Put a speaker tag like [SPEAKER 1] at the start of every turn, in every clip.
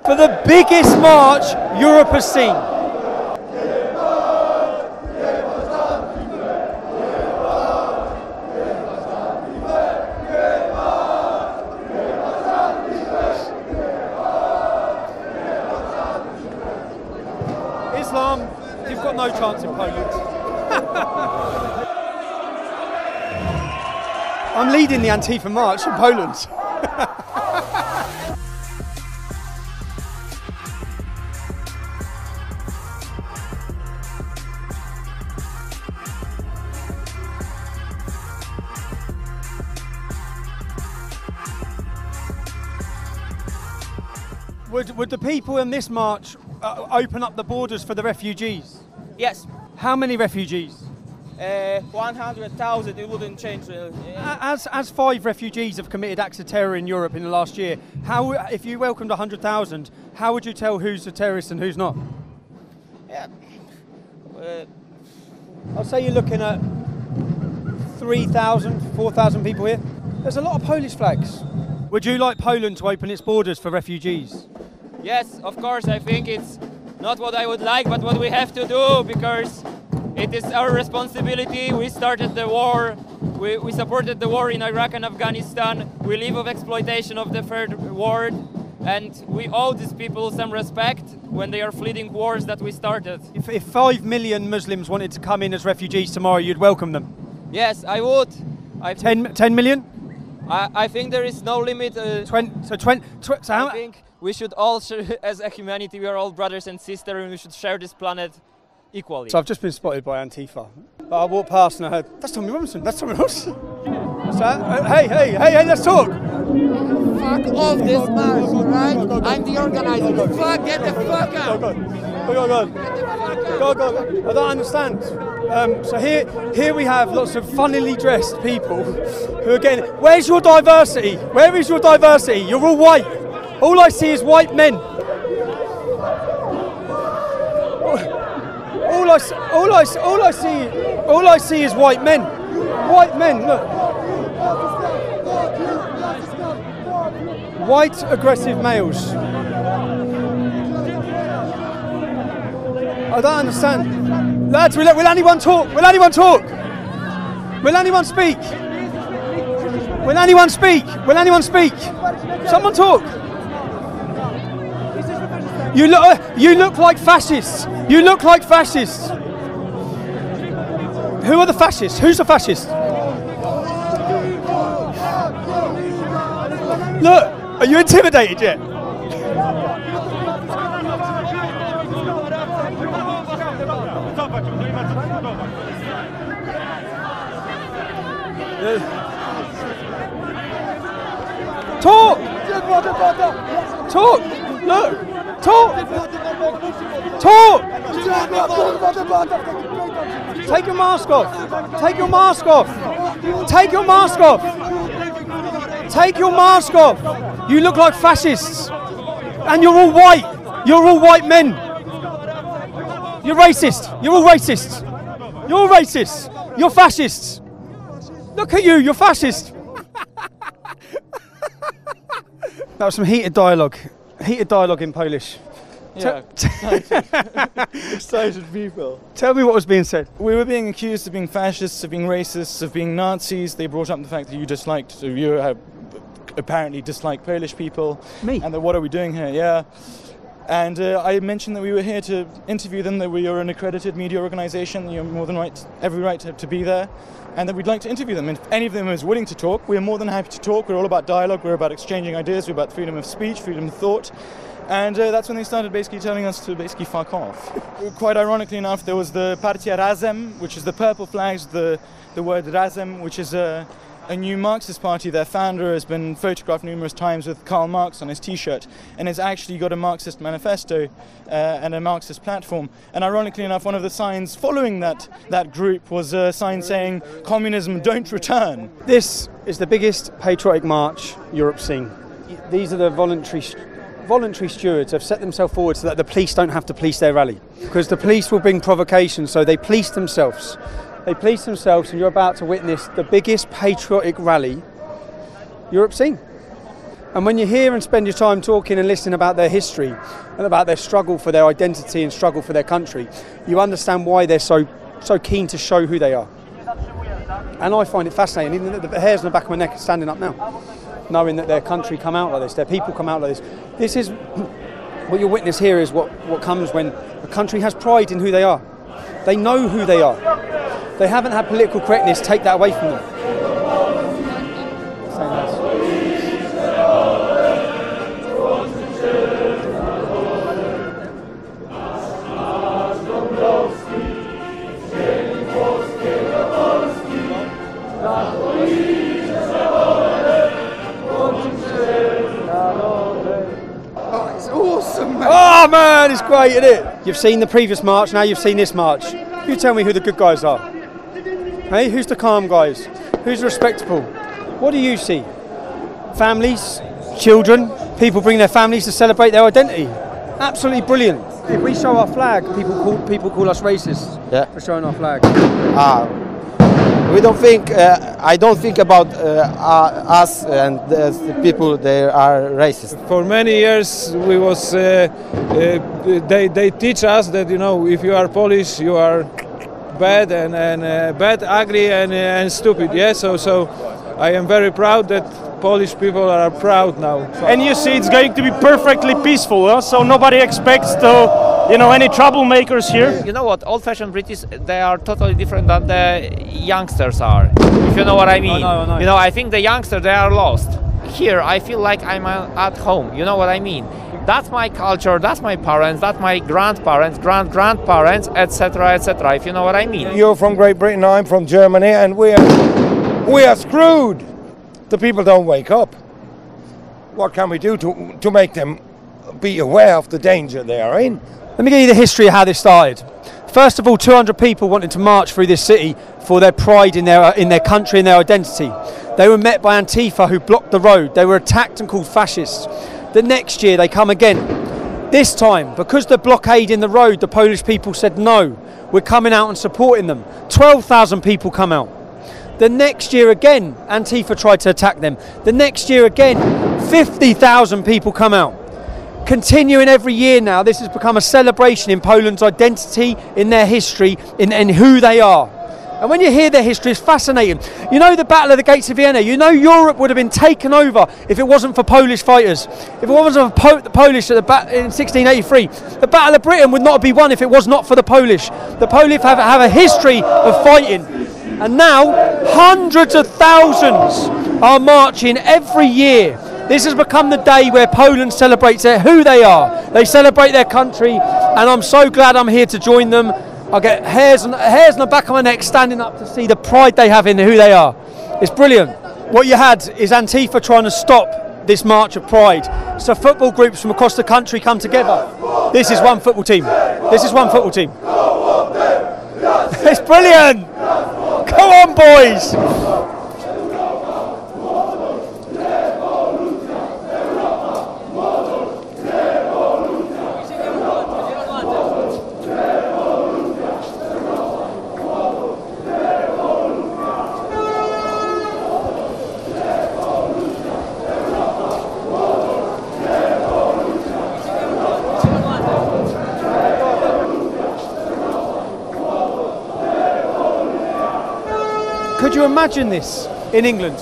[SPEAKER 1] for the biggest march Europe has seen. Islam, you've got no chance in Poland. I'm leading the Antifa march in Poland. Would the people in this march open up the borders for the refugees?
[SPEAKER 2] Yes.
[SPEAKER 1] How many refugees?
[SPEAKER 2] 100,000, it wouldn't change really.
[SPEAKER 1] As 5 refugees have committed acts of terror in Europe in the last year, how, if you welcomed 100,000, how would you tell who's a terrorist and who's not?
[SPEAKER 2] Yeah.
[SPEAKER 1] I'll say you're looking at 3,000, 4,000 people here. There's a lot of Polish flags. Would you like Poland to open its borders for refugees?
[SPEAKER 2] Yes, of course, I think it's not what I would like, but what we have to do, because it is our responsibility. We started the war, we supported the war in Iraq and Afghanistan, we live of exploitation of the third world, and we owe these people some respect when they are fleeing wars that we started.
[SPEAKER 1] If 5 million Muslims wanted to come in as refugees tomorrow, you'd welcome them?
[SPEAKER 2] Yes, I would.
[SPEAKER 1] 10 million?
[SPEAKER 2] I think there is no limit.
[SPEAKER 1] I
[SPEAKER 2] think we should all, as a humanity, we are all brothers and sisters, and we should share this planet equally.
[SPEAKER 1] So I've just been spotted by Antifa. I walked past and I heard, that's Tommy Robinson, that's Tommy Robinson. What's that? Hey, let's talk.
[SPEAKER 3] Fuck off this march, alright? I'm the organizer. Fuck, get the fuck out.
[SPEAKER 1] Go. I don't understand. So here we have lots of funnily dressed people who are getting, where's your diversity? Where is your diversity? You're all white. All I see is white men. All I see is white men. White men, look. White aggressive males. I don't understand. Lads, will anyone talk? Will anyone talk? Will anyone speak? Will anyone speak? Will anyone speak? Someone talk. You look like fascists. You look like fascists. Who are the fascists? Who's the fascist? Look, are you intimidated yet? Talk! Look! Talk! Take your mask off! Take your mask off! Take your mask off! Take your mask off! You look like fascists! And you're all white! You're all white men! You're racist! You're all racists! You're all racists! You're fascists! Look at you! You're fascist! That was some heated dialogue. Heated dialogue in Polish.
[SPEAKER 4] Yeah, excited people.
[SPEAKER 1] Tell me what was being said.
[SPEAKER 4] We were being accused of being fascists, of being racists, of being Nazis. They brought up the fact that you apparently dislike Polish people.
[SPEAKER 1] Me?
[SPEAKER 4] And that what are we doing here? Yeah. And I mentioned that we were here to interview them, that we are an accredited media organisation. You're more than right, every right to be there, and that we'd like to interview them. And if any of them is willing to talk, we're more than happy to talk. We're all about dialogue. We're about exchanging ideas. We're about freedom of speech, freedom of thought. And that's when they started basically telling us to basically fuck off. Quite ironically enough, there was the Partia Razem, which is the purple flags, the word Razem, which is a new Marxist party. Their founder has been photographed numerous times with Karl Marx on his t-shirt, and has actually got a Marxist manifesto and a Marxist platform. And ironically enough, one of the signs following that group was a sign saying, "Communism, don't return."
[SPEAKER 1] This is the biggest patriotic march Europe's seen. These are the voluntary stewards have set themselves forward so that the police don't have to police their rally, because the police will bring provocation, so they police themselves. They police themselves, and you're about to witness the biggest patriotic rally Europe's seen. And when you hear and spend your time talking and listening about their history and about their struggle for their identity and struggle for their country, you understand why they're so keen to show who they are. And I find it fascinating. Even the hairs on the back of my neck are standing up now, knowing that their country come out like this, their people come out like this. This is what you'll witness here is what comes when a country has pride in who they are. They know who they are. They haven't had political correctness take that away from them.
[SPEAKER 3] Awesome, man.
[SPEAKER 1] Oh man, it's great, isn't it? You've seen the previous march, now you've seen this march. You tell me who the good guys are. Hey, who's the calm guys? Who's respectable? What do you see? Families, children, people bring their families to celebrate their identity. Absolutely brilliant. If we show our flag, people call us racist.
[SPEAKER 5] Yeah.
[SPEAKER 1] For showing our flag.
[SPEAKER 5] We don't think. I don't think about us and the people. They are racist.
[SPEAKER 6] For many years, we was. They teach us that if you are Polish, you are bad and bad, ugly and stupid. Yeah. So I am very proud that Polish people are proud now.
[SPEAKER 7] And you see, it's going to be perfectly peaceful. Huh? So nobody expects to. Any troublemakers here?
[SPEAKER 8] You know what? Old-fashioned British, they are totally different than the youngsters are. If you know what I mean.
[SPEAKER 1] I know.
[SPEAKER 8] I think the youngsters, they are lost. Here, I feel like I'm at home. You know what I mean? That's my culture. That's my parents. That's my grandparents, grandparents, etc., etc. If you know what I mean.
[SPEAKER 9] You're from Great Britain. I'm from Germany, and we are screwed. The people don't wake up. What can we do to make them be aware of the danger they are in?
[SPEAKER 1] Let me give you the history of how this started. First of all, 200 people wanted to march through this city for their pride in their country and their identity. They were met by Antifa, who blocked the road. They were attacked and called fascists. The next year they come again. This time, because the blockade in the road, the Polish people said no, we're coming out and supporting them. 12,000 people come out. The next year again, Antifa tried to attack them. The next year again, 50,000 people come out. Continuing every year now, this has become a celebration in Poland's identity, in their history, in who they are. And when you hear their history, it's fascinating. You know the Battle of the Gates of Vienna, you know Europe would have been taken over if it wasn't for Polish fighters. If it wasn't for the Polish in 1683, the Battle of Britain would not be won if it was not for the Polish. The Polish have a history of fighting. And now, hundreds of thousands are marching every year. This has become the day where Poland celebrates who they are. They celebrate their country, and I'm so glad I'm here to join them. I get hairs on the back of my neck standing up to see the pride they have in who they are. It's brilliant. What you had is Antifa trying to stop this march of pride. So football groups from across the country come together. This is one football team. This is one football team. It's brilliant. Come on, boys. Could you imagine this in England?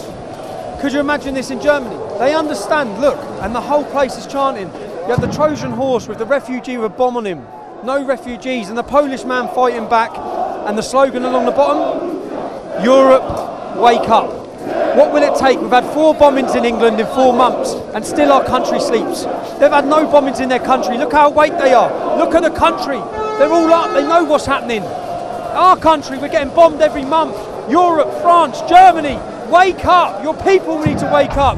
[SPEAKER 1] Could you imagine this in Germany? They understand, look, and the whole place is chanting. You have the Trojan horse with the refugee with a bomb on him. No refugees, and the Polish man fighting back, and the slogan along the bottom, Europe, wake up. What will it take? We've had 4 bombings in England in 4 months, and still our country sleeps. They've had no bombings in their country. Look how awake they are. Look at the country. They're all up, they know what's happening. Our country, we're getting bombed every month. Europe, France, Germany, wake up. Your people need to wake up.